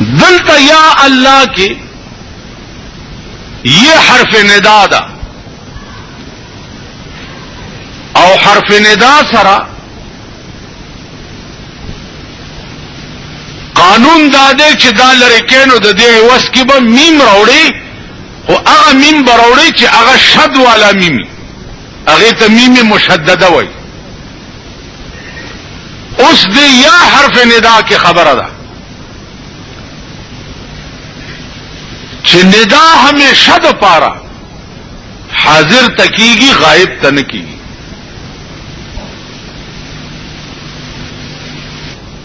دلتا یا اللہ کی یہ حرف ندا دا او حرف ندا سرا قانون دادے چې دا لري کینو د دې وس کې به میم راوړي او هغه میم براوړي چې هغه شد والا میم هغه ته میم مشدده وای. اوس دې یا حرف ندا کې خبره ده چې ندا همیشه د پاره حاضر تکیږي غائب ته نه کیږي.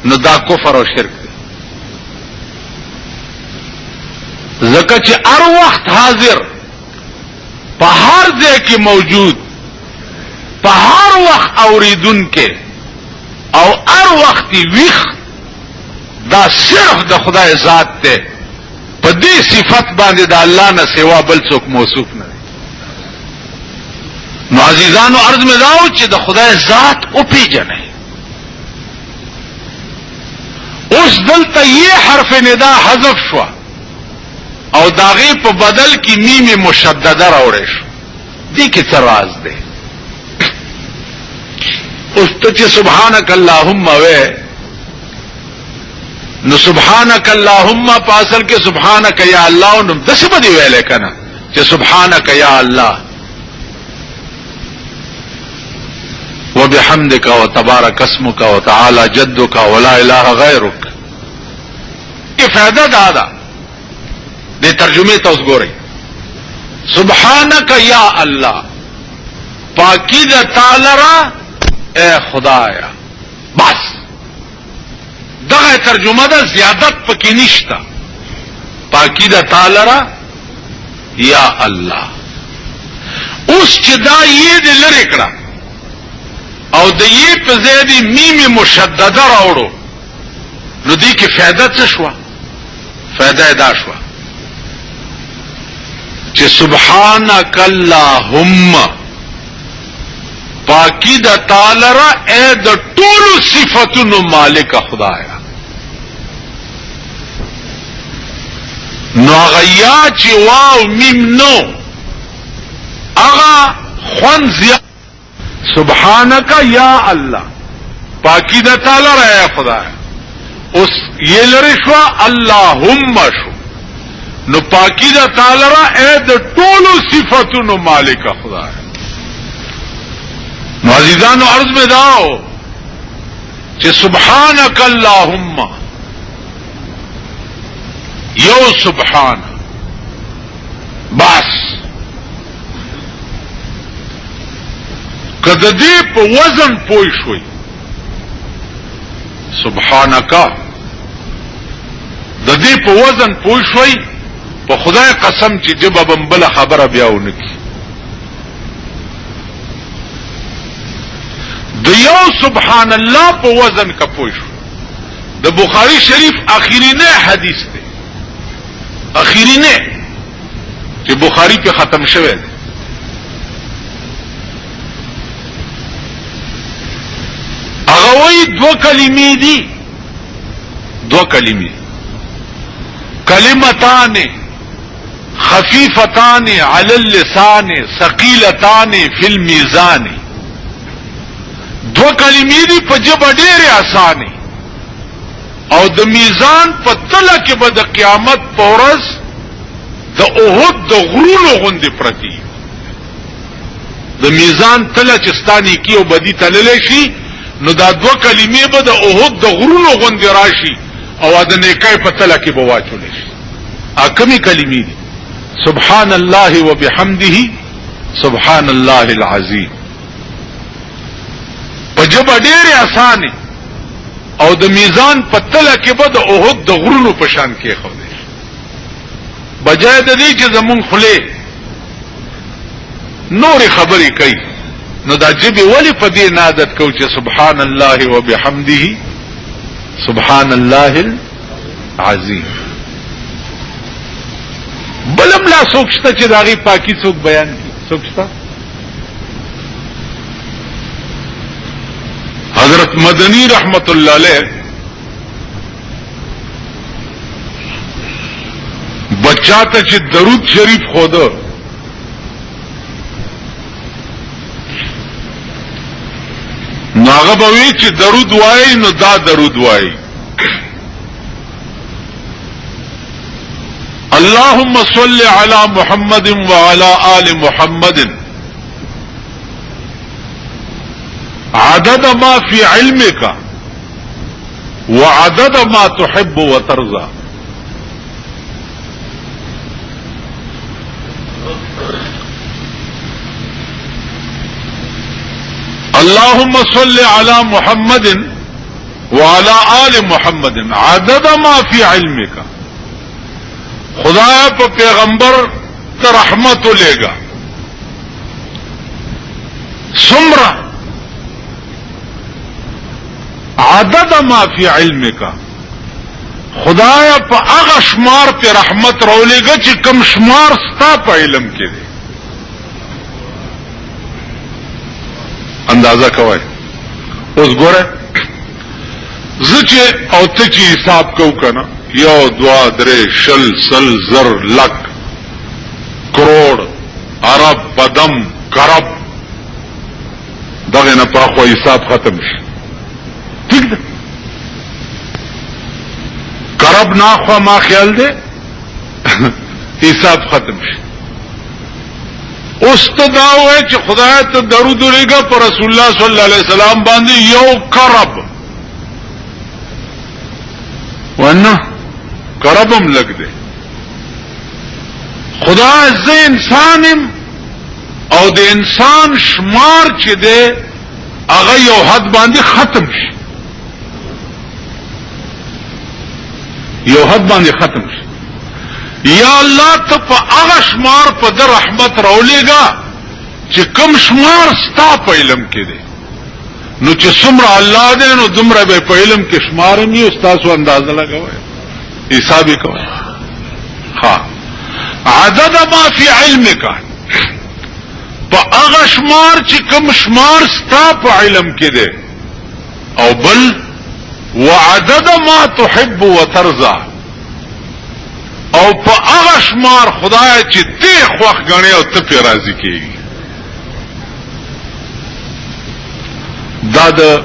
نو دا کفر او شرک زکه چې هر وخت حاضر په هر ځای کې موجود په هر وخت اوریدونکو او هر وخت ویخ دا صرف د خدای ذات ته په دې صفت باندې د الله نه سوا بل څوک موصوف نه. نو عزیزانو عرض مې داو چې د خدای ذات او پیژنئ. اوس دلته یې حرف ندا حذف شو او داغه په بدل کې میم مشدده راوړې شو. دې کې څه راز دی؟ اوس ته چې سبحانك اللهم وې نو سبحانك اللهم په اصل کې سبحانك یا الله نو دسه به دی ویلې کنه چې سبحانك یا الله وبحمدك وتبارك اسمك وتعالى جدك ولا اله غيرك. کی فائدہ دادا دے ترجمے تو اس گورے سبحانک یا اللہ پاکی دا تالرا اے خدایا. بس دغه ترجمه دا زیادت پکی نشتا. پاکی دا تالرا یا اللہ. اس چدا یہ دے لرے کڑا او د یہ په زیادی میم مشدده راوړو نو دې کې فائدہ څه شو؟ فائدہ ادا شو چې سبحانك اللهم پاکی د تعالی را اے د ټول صفاتونو مالک خدایا. نو غیا چې واو میم نو اغا خوان زیاد سبحانك یا اللہ پاکی دا تعالی رہے خدا ہے. اس یہ لرشوا اللہم شو نو پاکی دا تعالی رہا اے دا طولو صفتونو مالک خدا ہے. نو عزیزانو عرض میں داو کہ سبحانك اللہم یو سبحان بس کده دې په وزن پوي شوي سبحانك د دې په وزن پوي شوي په خدای قسم چې جبه بمبل خبره بیاونه کی. د یو سبحان الله په وزن کا پوي شو. د بخاری شریف اخیرینه حدیث دی اخیرینه چې بخاری په ختم شوه دی. اغوی دو کلمې دي دو کلمې کلمتان خفیفتان علی اللسان ثقیلتان فی المیزان. دو کلمې دي په جبه ډېرې اسانه او د میزان په تله کې به د قیامت په ورځ د احد د غرونو غوندې پرتی. د میزان تله چې ستانی کی او بدی تللی شي نو دا دو کلمې به د احد د غرونو غوندې راشي او د نیکای په تله کې به واچول شي. اکمی کلمې دي سبحان الله وبحمده سبحان الله العظیم. په جبه ډېرې اسانه او د میزان په تله کې به د احد د غرونو په شان کې خوده شي. بجای د دې چې زمون خله نور خبرې کوي نو دا جبه ولی په دې عادت کو چې سبحان الله وبحمده سبحان الله العظیم. بلم لا سوچتا چې داغي پاکي څوک بیان کی سوچتا. حضرت مدنی رحمت اللہ علیہ چاته چې درود شریف خوده ناغه به وی چې درود وای نو دا درود وای اللهم صل على محمد وعلى آل محمد عدد ما في علمك وعدد ما تحب وترضى اللهم صل على محمد وعلى آل محمد عدد ما في علمك خدایا په پیغمبر ته رحمت لے گا سمرا عدد ما فی علمک خدایا په هغه شمار په رحمت راولېګه چې کم شمار ستا په علم کې دی اندازه کوي اوس ګوره زچ او ته چې حساب کو کنه یو دوا درې شل سل زر لک کروڑ ارب بدم کرب دغه نه په خو حساب ختم شي ٹھیک ده کرب نه خو ما خیال ده حساب ختم شي اوس ته دا وای چې خدای ته درود ورېګه پر رسول الله صلی الله علیه وسلم باندې یو کرب ونه کربم لګ دے خدا زه انسانم او د انسان شمار چې دے هغه یو حد باندې ختم شي یو حد باندې ختم شي یا الله ته په هغه شمار په در رحمت راولېګا چې کم شمار ستا په علم کې دي نو چې څومره الله دې نو دومره به په علم کې شمار نه او تاسو اندازه لګوي حساب کوي ها عدد ما فی علمک په هغه شمار چې کم شمار ستا په علم کې دي او بل وعدد ما تحب وترضى او په هغه شمار خدای چې ته خوښ غنې او ته په راضي کېږي دا د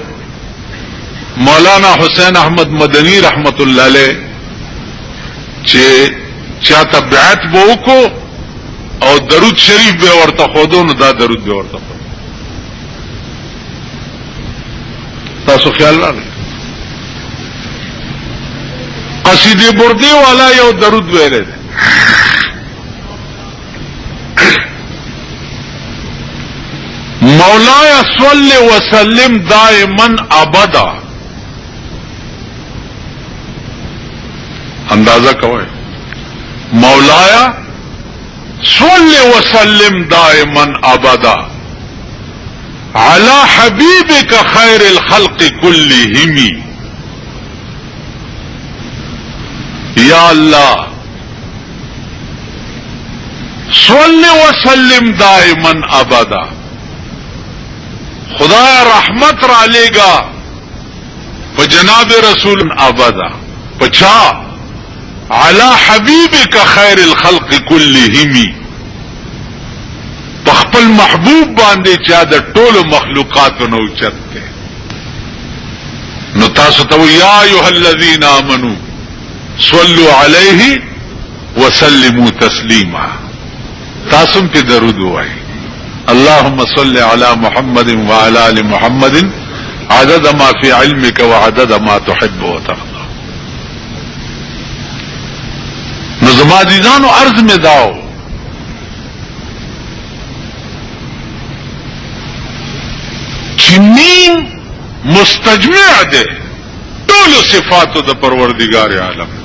مولانا حسین احمد مدنی رحمت الله علیه چې چاته بیعت به وکړو او درود شریف به ورته خودو نو دا درود به ورته خودو تاسو خیال لرئ قصیده بردی والا یو درود ویلے دے مولاي صل وسلم دائما ابدا اندازہ کوئے مولاي صل وسلم دائما ابدا على حبيبك خير الخلق كلهم یا اللہ صل وسلم دائما ابدا خدا رحمت را لے گا پا جناب رسول ابدا پچا علی حبیبک خیر الخلق کلهم پخپل محبوب باندے چا د ټولو مخلوقات نو چته نو تاسو ته یا ایها الذین آمنو صلوا علیہ وسلموا تسلیما تاسم پہ درود وای اللهم صل علی محمد وعلى آل محمد عدد ما فی علمك وعدد ما تحب وترضى نظم عزیزانو عرض میں داو چنین مستجمع دے ټول صفاتو د پروردگار عالم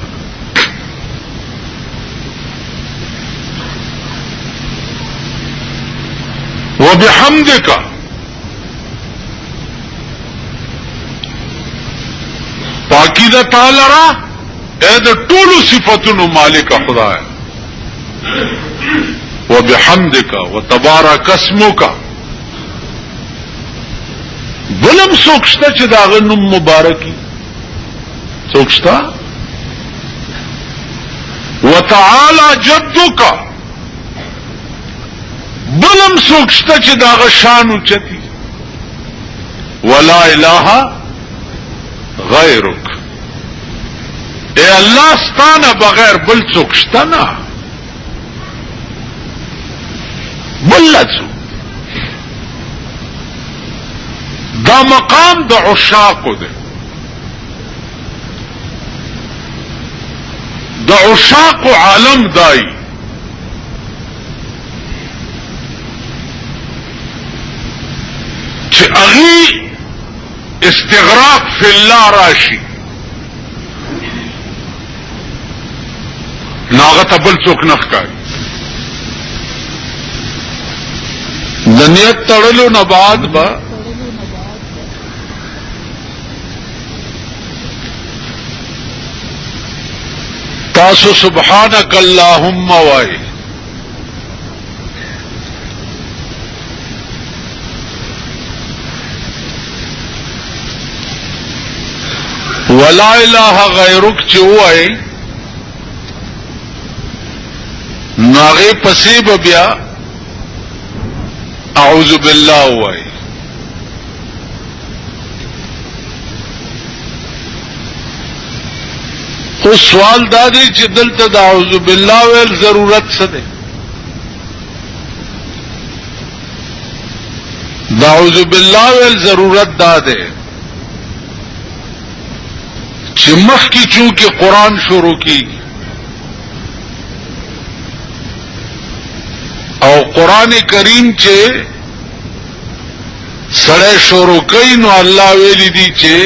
وبحمدک پاکی دا تعالی را اے دا ټولو صفاتونو مالک خدا ہے وبحمدک وتبارک اسمک بلم سوکشتا چې داغه نوم مبارکی سوکشتا وتعالى جدک بلم سوکشتا چی داغ شانو چتی ولا الہ غیرک اے اللہ ستانا بغیر بل سوکشتا نا بل لسو دا مقام دا عشاقو دے دا عشاق عالم دائی چھ اغی استغراق فی اللہ راشی ناغت بل چوک نخکاری دنیت تڑلو نباد با تاسو سبحانک اللہم وائی ولا الہ غیرک چوائی ناغی پسیب بیا اعوذ باللہ وائی اس سوال دادی چی دلتا دا اعوذ باللہ ویل ضرورت سدے دا اعوذ باللہ ویل ضرورت دادے چی مخ کی چونکہ قرآن شروع کی او قرآن کریم چے سڑے شروع کئی نو اللہ ویلی دی چے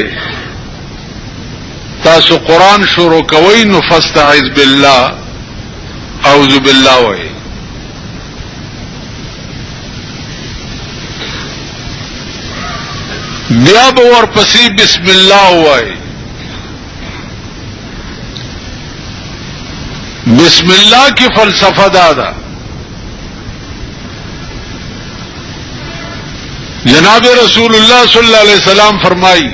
تاسو قرآن شروع کوئی نو فاستعذ باللہ اعوذ باللہ وئی بیا بور پسی بسم اللہ وئی بسم اللہ کی فلسفہ دادا جناب رسول اللہ صلی اللہ علیہ وسلم فرمائی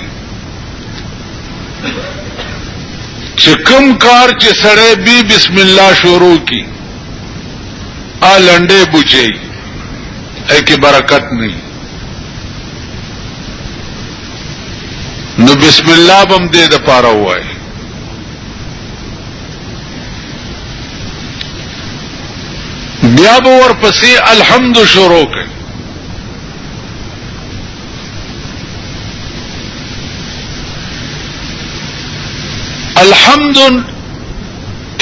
چکم کار چ سڑے بھی بسم اللہ شروع کی آ لنڈے بچے اے کی برکت نہیں نو بسم اللہ بم دے دا پارا ہوا ہے بیا بور پسی الحمد شروع کے الحمد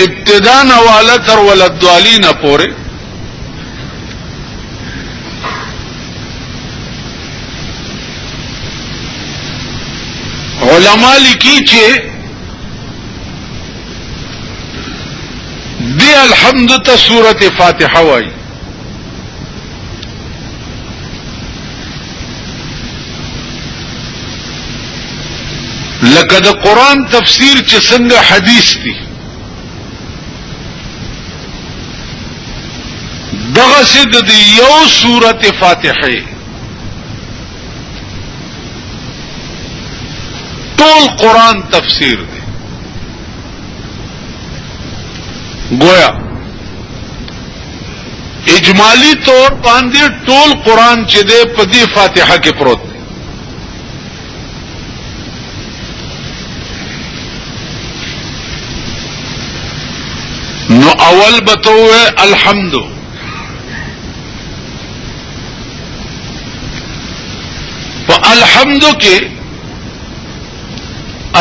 ابتدا نوالا تر ولدوالین پورے علماء لکی چھے دی الحمد تا سورت فاتحہ وائی لکه د قرآن تفسیر چې څنګه حدیث دی دغه سید د یو سورت فاتحه ټول قرآن تفسیر دی گویا اجمالی طور باندې ټول قرآن چې دی په دې فاتحه کې پروت دی نو اول بتوے الحمد تو الحمد کے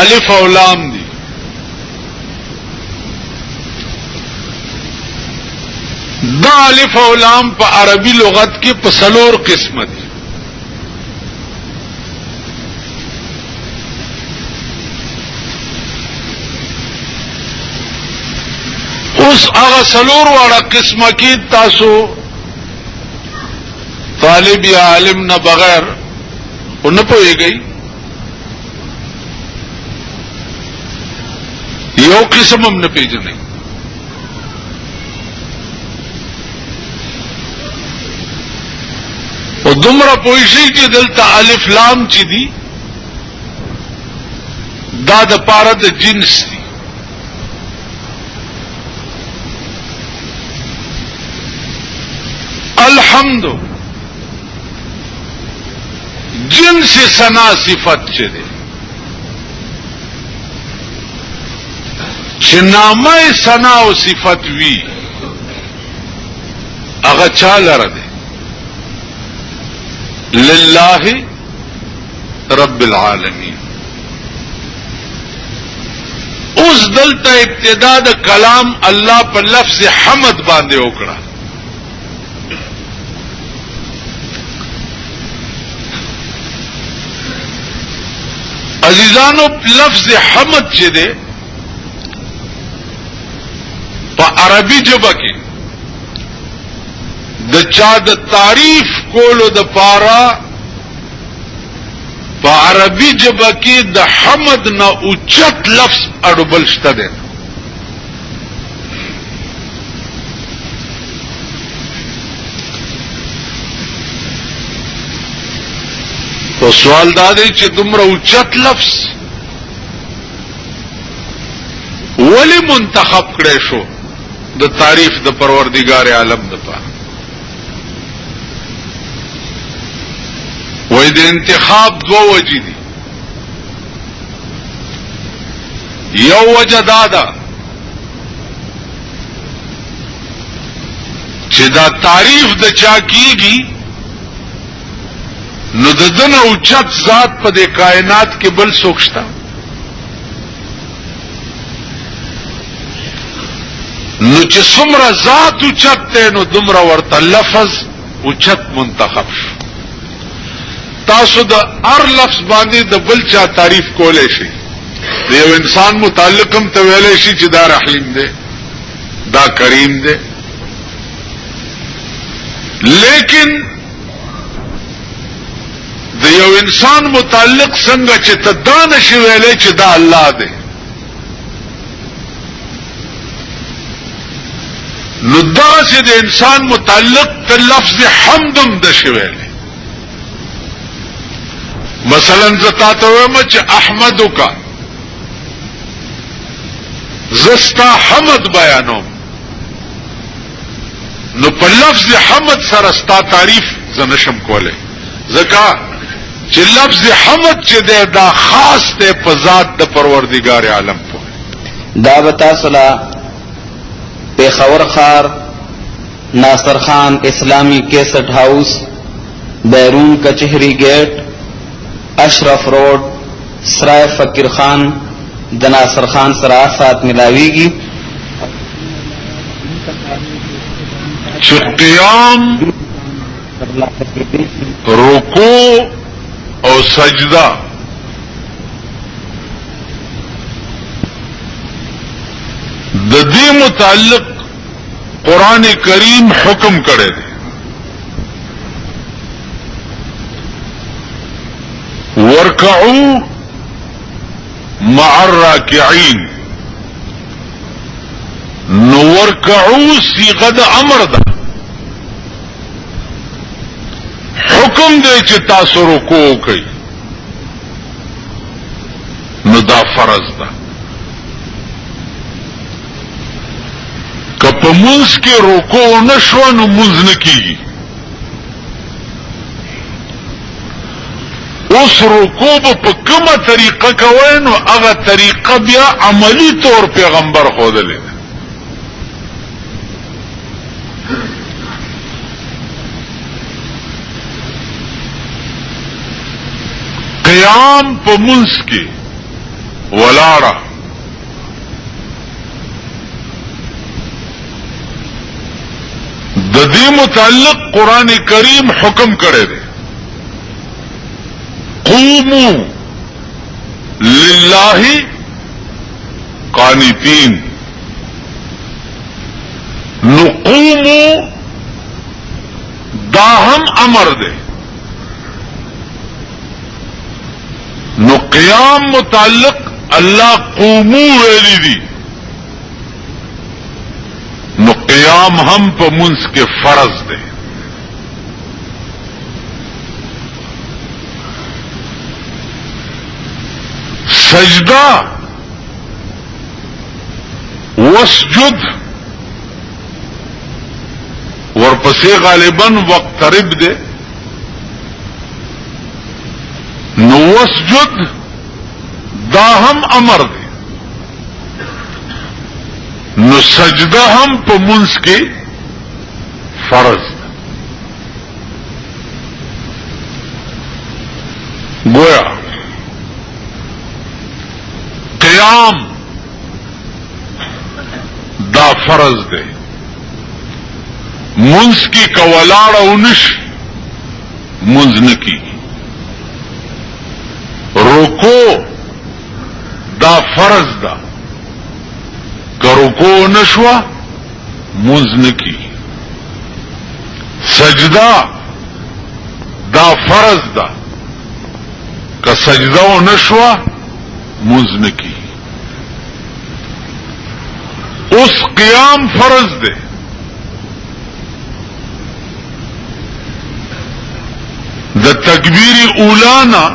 الف او لام دی دا الف او لام په عربی لغت کې په څلور قسم دي اوس هغه څلور واړه قسمه کې تاسو طالب یا عالم نه بغیر ونه پوهیږئ یو قسم هم نه پیژنئ او دومره پوه شئ چې دلته الف لام چې دي دا د پاره د جنس دي حمد جنس ثنا صفت چه ده چې نامه ثنا او صفت وی هغه چا لره ده لله رب العالمین. اوس دلته ابتدا د کلام الله په لفظ حمد باندې وکړه. عزیزانو لفظ حمد چې ده په عربي ژبه کې د چا د تعریف کولو د پاره په عربي ژبه کې د حمد نه اوچت لفظ اړوبل شته ده. تو سوال دا دی چې دومره اوچت لفظ ولی منتخب کړی شو د تعریف د پروردگار عالم د پاره؟ وې د انتخاب دو وجې دي. یو وجه دا ده چې دا تعریف د چا کیږي نو د دنه اوچت ذات په دې کائنات کې بل څوک شته؟ نو چې څومره ذات اوچت دی نو دومره ورته لفظ اوچت منتخب شو. تاسو د هر لفظ باندې د بل چا تعریف کولای شي. د یو انسان متعلق هم ته ویلای شي چې دا رحیم دی، دا کریم دی، لیکن د یو انسان متعلق څنګه چې ته دا نشي ویلای چې دا الله دی، نو داسې د انسان متعلق ته لفظ حمدم د شي ویلای. مثلا زتا ته وایم چې احمدک، زستا حمد بیانوم، نو په لفظ حمد سره ستا تعریف زنشم کوله، ځکه چې لفظ حمد چې دا خاص دی په ذات د پروردگار عالم په. دا بتا صلا پیښور خار ناصر خان اسلامی کیسٹ ہاؤس بیرون کچہری گیٹ اشرف روڈ سرائے فقیر خان دناصر خان سرا ساتھ ملاوی گی. قیام، رکوع او سجدہ د دې متعلق قرآن کریم حکم کړی دی. ورکعوا مع الراکعين، نو ورکعوا صيغه د امر ده، حکم دی چې تاسو رکوع وکړئ، نو دا فرض ده. که په منځ کې رکوع نشو نو منځ نه کیږي. اوس رکوع په کومه طریقه کوي نو هغه طریقه بیا عملی طور پیغمبر ښودلې ده. قیام په منځ کې ولاړه، د دې متعلق قرآن کریم حکم کړی دی. قوموا لله قانتين، نو قوموا دا هم امر دی. نو قیام متعلق اللہ قومو ویلی دی، نو قیام ہم پا منس کے فرض دے. سجدہ واسجد ورپسې غالبا وقترب ده، نو وسجد دا هم امر ده، نو سجده هم په منځ کې فرض ده. گویا قیام دا فرض ده، منځ کی کولاړ او نش منځ نکی. رکوع دا فرض ده، که رکوع نشوا منځ نکی. سجده دا فرض ده، که سجده و نشوا منځ نکی. اوس قیام فرض ده، د تکبیر اولانا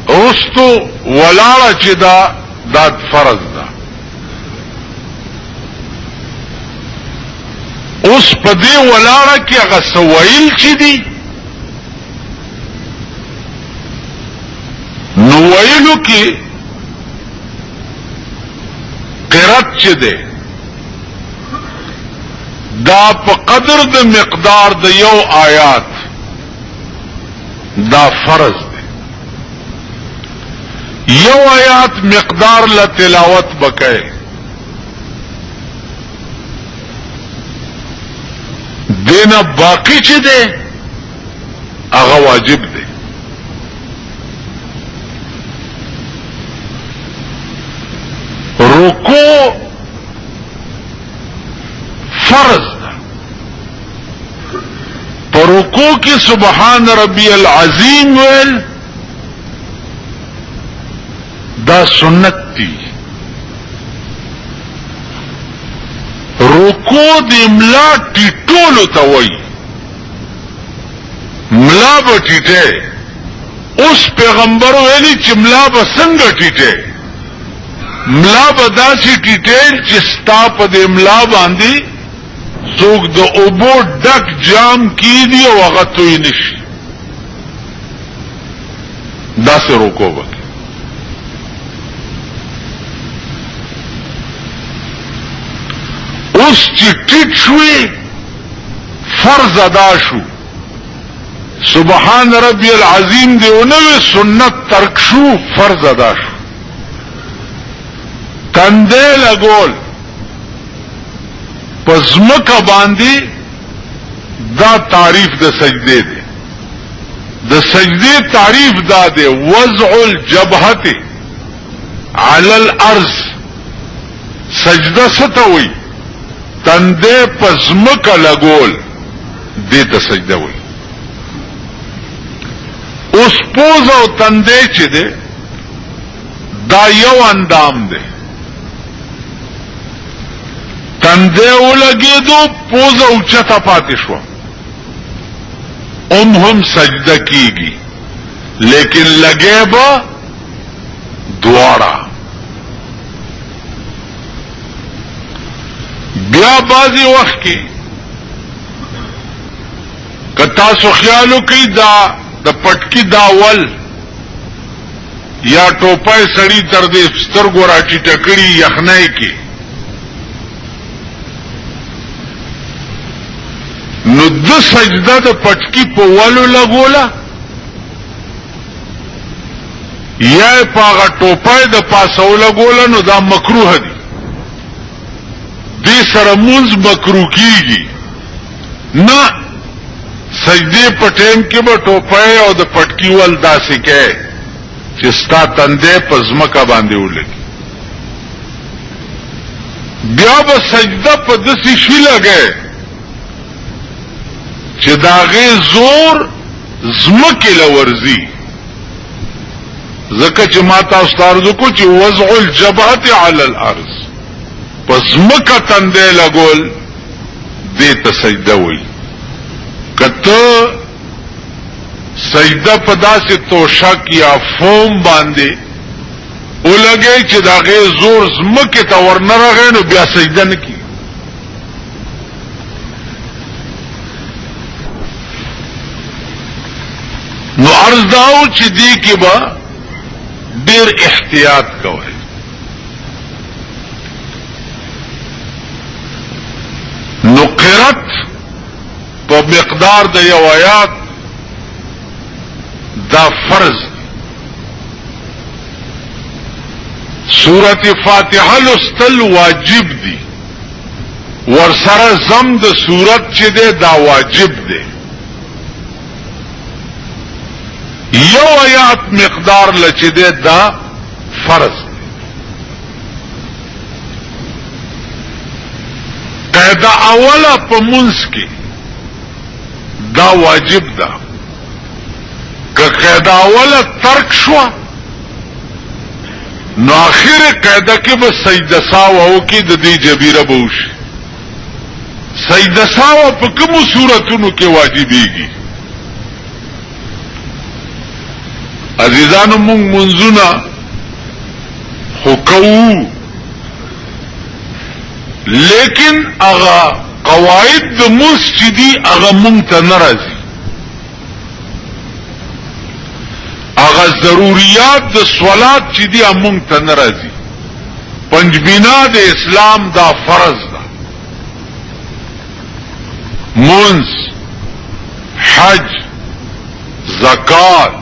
رستو ولاړه چې دا فرض ده. اوس په دې ولاړه کې هغه سوایل چې دي نو ویلو کې قرات چې ده دا په قدر د مقدار د یو آیات دا فرض ده. یو آیات مقدار لا تلاوت بکئ، دینا باقی چی ده اغا واجب ده. رکوع فرض ده، پر رکوع کی سبحان ربی العظیم ویل دا سنت دی. رکوع دی ملا ټیټولو ته وایي، ملا به ټیټه. اوس پیغمبر ویلي چې ملا به څنګه ټیټه؟ ملا به داسې ټیټه چې ستا په دې ملا باندې څوک د اوبو ډک جام کیدي او هغه توی نشي. داسې رکوع وکړي. اوس چې ټیټ شوی فرض ادا شو، سبحان ربی العظیم دی اونوی سنت ترک شو، فرض ادا شو. تندے لگول پزمکا باندی دا تعریف د سجدے دے. د سجدے تعریف دا دے وضع الجبہت علی الارض. سجدہ ستوئی تندے پزمکا لگول دیتا سجدہ ہوئی. اس پوز او تندے چی دے دا یو اندام دے. تندے او لگے دو پوز او چتا پاتی شوا ہم سجدہ کی گی، لیکن لگے با دوارا. بیا بازی وقت کی کتا سو خیالو کی دا پٹکی داول یا ٹوپائے سڑی تردے سترگو راچی ٹکڑی یخنائی کی نو د سجده د پټکی په والو لګولا یا پاغه ټوپای د پاسو لګولا، نو دا مکروه دي. دې سره مونږ مکروه کیږي نه. سجده په ټیم کې به ټوپای او د پټکی ول داسې کې چې ستا تندې په ځمکه باندې ولګي. بیا به سجده په داسې شي لګي چې داغه زور زمکه لورزی. زکه چې ما تاسو ته عرض کو چې وضع الجبهه علی الارض، پس مکه تندې لګول دې ته سجده وایي. کته سجده په داسې توشک یا فوم باندې ولګي چې داغه زور زمکه ته ورنرغې، نو بیا سجده نه کی. نو عرض داو چې دی کې با ډیر احتیاط کوئ. نو قرات په مقدار د یو آیات دا فرض. سورۃ فاتحه لوستل واجب دي، ورسره زم د سورت چې ده دا واجب ده. یو آیات مقدار لچه ده دا فرض ده. قاعده اوله په منځ کې دا واجب ده. که قاعده اوله ترک شو نو اخر قاعده کې به سجده ساو کې د دې جبیره بوش. سجده ساو په کومو صورتونو کې واجبېږي؟ عزیزانو مونږ منځونه خو کوو، لیکن هغه قواعد د منځ چې دي هغه مونږ ته نه راځي. هغه ضروریات د صلات چې دي مونږ ته نه راځي. پنځ بنا د اسلام دا فرض ده: منځ، حج، زکات،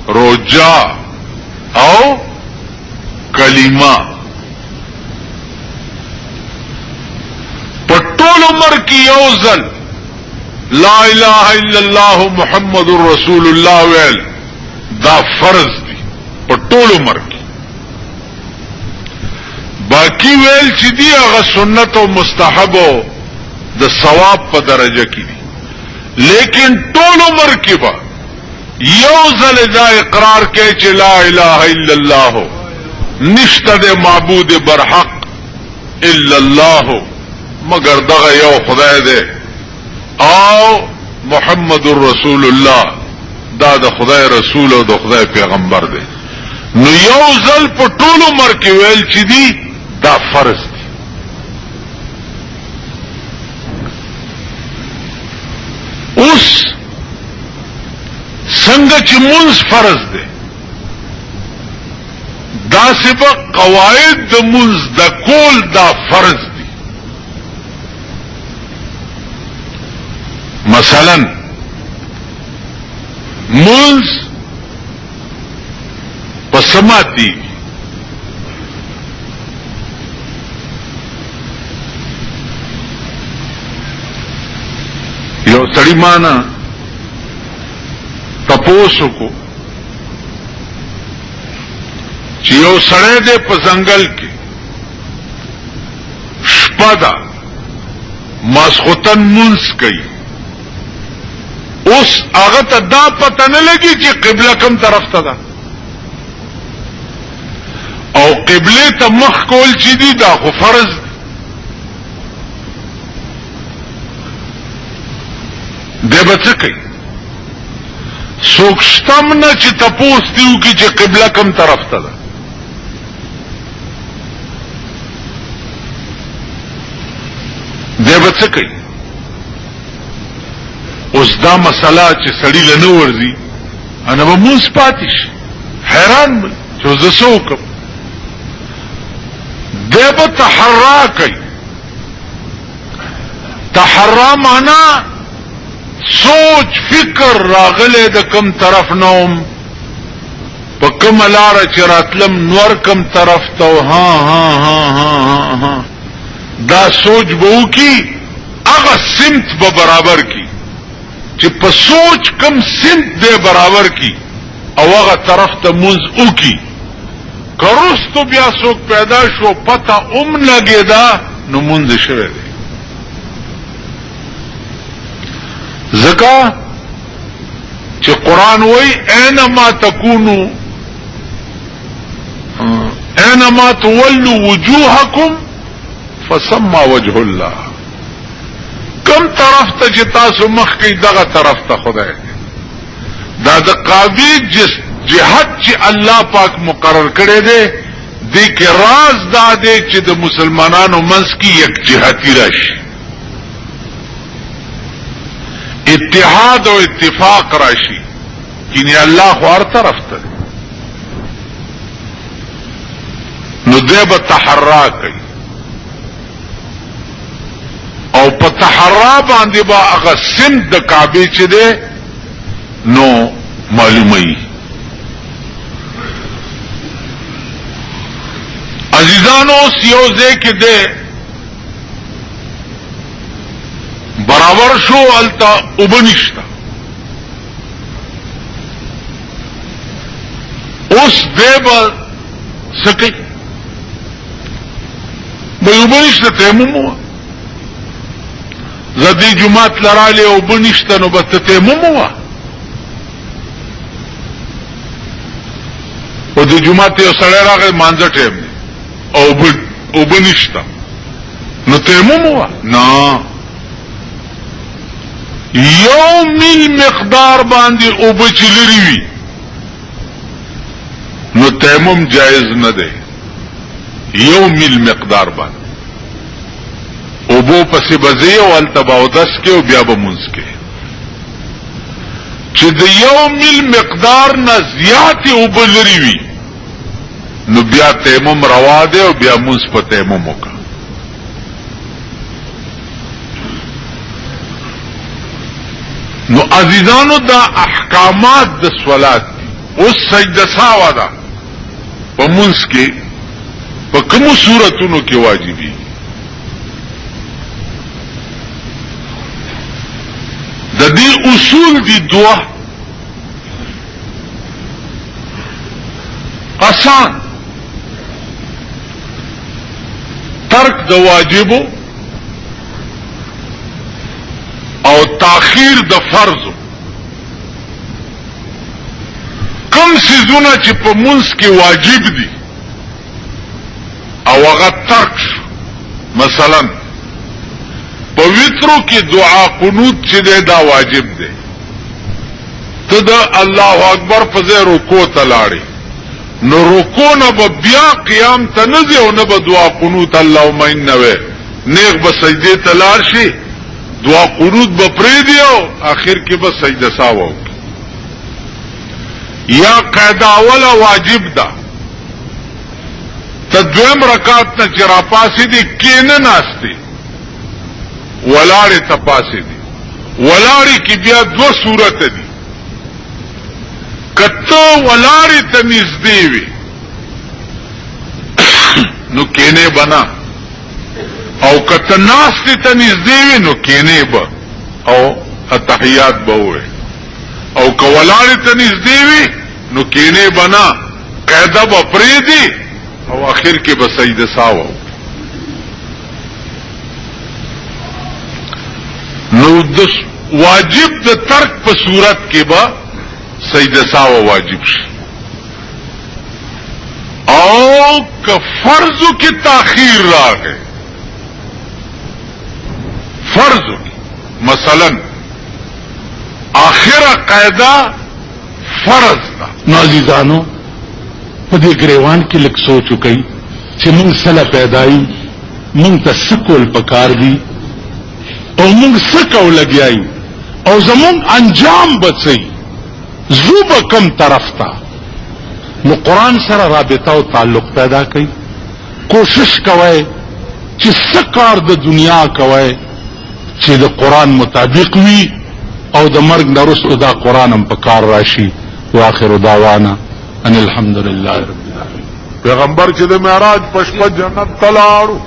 روجا او کلمه. په ټول عمر کې یو ځل لا اله الا الله محمد رسول الله ویل دا فرض دي په ټول عمر کې. باقی ویل چې دی هغه سنت او مستحب او د ثواب په درجه کې دي. لیکن ټول عمر کې به یو ځل دا اقرار کوي چې لا اله الا الله نشته د معبود برحق الا الله مگر دغه یو خدای دی او محمد رسول الله دا د خدای رسول او د خدای پیغمبر دی. نو یو ځل په ټول عمر کې ویل چې دی دا فرض دی. اوس څنګه چې منځ فرض دی دا سبق قواعد د منځ د کول دا فرض دی. مثلا منځ په سمات دی. یو سړی مانا تپوسو کو چې یو سړی دی په ځنګل کې شپه ده ماسخوتن منځ کوي. اوس هغه ته دا پته نه لګي چې قبله کوم طرف ته ده او قبله ته مخ کول چې دي دا خو فرض دی. به څه کوي؟ څوک شتم نه چې تپوس دیو کی چې قبله کوم طرف ته ده. دی به څه کوي؟ اوس دا مسله چې سړی له نه ورځي انا به مونځ پاتې شي، حیران به چې زه څه وکړم. دی به تحرا کوي. تحرا معنا سوچ فکر راغله د کم طرف نوم په کوم لار چې راتلم نور کم طرف ته ها ها ها ها ها دا سوچ به وکي هغه سمت به برابر کی چې په سوچ کم سمت دې برابر کی او هغه طرف ته منځ وکي. کروستو بیا څوک پیدا شو پته لګیدا نو منځ شوه دی. ذکا چې قرآن وای اینما تکونو اینما تولوا وجوهکم فثم وجه الله. کم طرف ته چې تاسو مخ کې دغه طرف ته خدای دا د قابل جهاد چې الله پاک مقرر کړی دی دې کې راز دا دی چې د مسلمانانو منځ کې یک جهادي راشي، اتحاد او اتفاق راشي، کینی الله خو هر طرف ته نو دی به تحرا کوي او په تحرا باندې به هغه سمت د کعبه چې دی نو معلومي. عزیزانو یو ځای کې دی برابر شو التا اوبنشتا اوس دی به سکی به اوبنشتا تیمم ہوا زدی جماعت لرالی اوبنشتا نو بس تیمم ہوا او د جماعت یو سړی راغی مانځه ټیم دی اوبنشتا نو تیمم ہوا نا یو میل مقدار باندې اوبه چې لري وي نو تیمم جائز نه دی. یو میل مقدار باندې اوبو پسې بځي او التباودس کې او بیا به مونږ کې چې د یو میل مقدار نه زیات اوبه لري وي نو بیا تیمم روا دی او بیا مونږ په تیمم وکړه. نو عزیزانو دا احکامات د صلات دي. اوس سجده ساوا ده په مونږ کې په کومو صورتونو کې واجبي د دې اصول دي دوه آسان ترک د واجبو او تاخیر د فرضو. کم سیزونه چې په منځ کې واجب دي او هغه ترک شو، مثلا په وترو کې دعا قنوت چې دی دا واجب دی، ته د الله اکبر په ځای رکوع ته لاړې نو رکوع نه به بیا قیام ته نه ځې او نه به دعا قنوت اللهم انه نیغ به سجدې ته لاړ شي، دعا قنوت به پرېږدي او آخر کې به سجده ساوه وکړي. یا قاعده اوله واجب ده ته دویم رکعت نه چې راپاسې دي کېنه ناستې ولاړې ته پاسې دي، ولاړې کې بیا دوه صورت دي، که ته ولاړې ته نږدې وي نو کېنې به نه، او که ته ناستې ته نږدې وي نو کېنې به او اتحیات به ووایې، او که ولاړې ته نږدې وي نو کېنې به نه، قاعده به پرېږدي او آخر کې به سجده ساوه. نو د واجب د ترک په صورت کې به سجده ساوه واجب شي، او که فرضو کې تاخیر راغی، فرضو کې مثلا آخره قاعده فرض ده. نازیزانو په دې ګریوان کې لږ سوچ وکړئ چې موږ سره پیدایي موږ ته څه کول پکار دي او موږ څه کول لګیایو او زموږ انجام به څه زو به کوم طرف ته. نو قرآن سره رابطه او تعلق پیدا کړئ، کوشش کوئ چې څه کار د دنیا کوئ چې د قرآن مطابق وي او د مرګ نه وروسته دا قرآن هم په کار راشي. واخر دعوانا ان الحمد لله رب العالمين. پیغمبر چې د معراج په شپه جنت ته لاړو،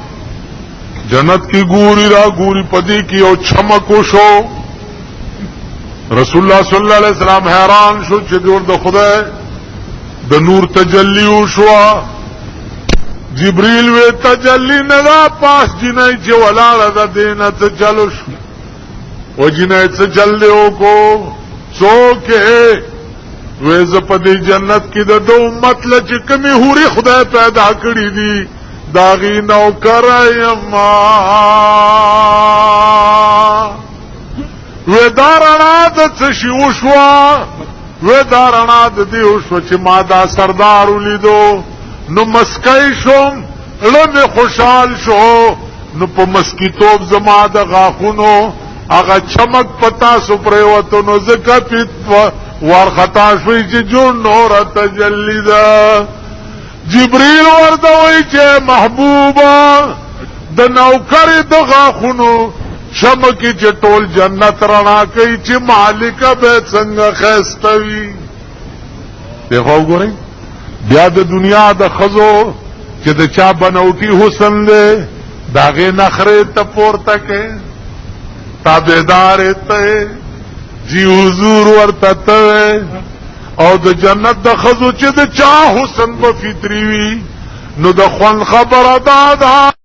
جنت کی ګوري را ګوري پدې کې او چمکو شو، رسول الله صلی الله علیه وسلم حیران شو چې د خدای د نور تجلی وشو. جبريل وی تجلی نه دا پاس جنای چې ولاړه ده دینه ته چلو شو و جنای ته چلو کو څوک وې ز په دې جنت کې د دو امت لچ کمی هوري خدای پیدا کړی دي داغي نوکر یما و دارنا د څه شي وشوا و دارنا د دې وشو چې ما دا سردار ولیدو نو مسکای شوم لمه خوشحال شو نو په مسکیتوب زما د غاخونو هغه چمک پتا سو پریوتو نو زکه پیت ورخطا شوی چې جون نور تجلی دا جبريل ورته وی چې محبوبا د نوکر د غاخونو شمکی چې ټول جنت رڼا کوي چې مالک به څنګه خستوي دیکھو ګورئ بیا د دنیا د خزو چې د چا بنوټي حسن له داغه نخره ته پورته کې تابعدار ته جی حضور ورته ته او د جنت د خزو چې د چا حسن په فطری وي نو د خوان خبره ده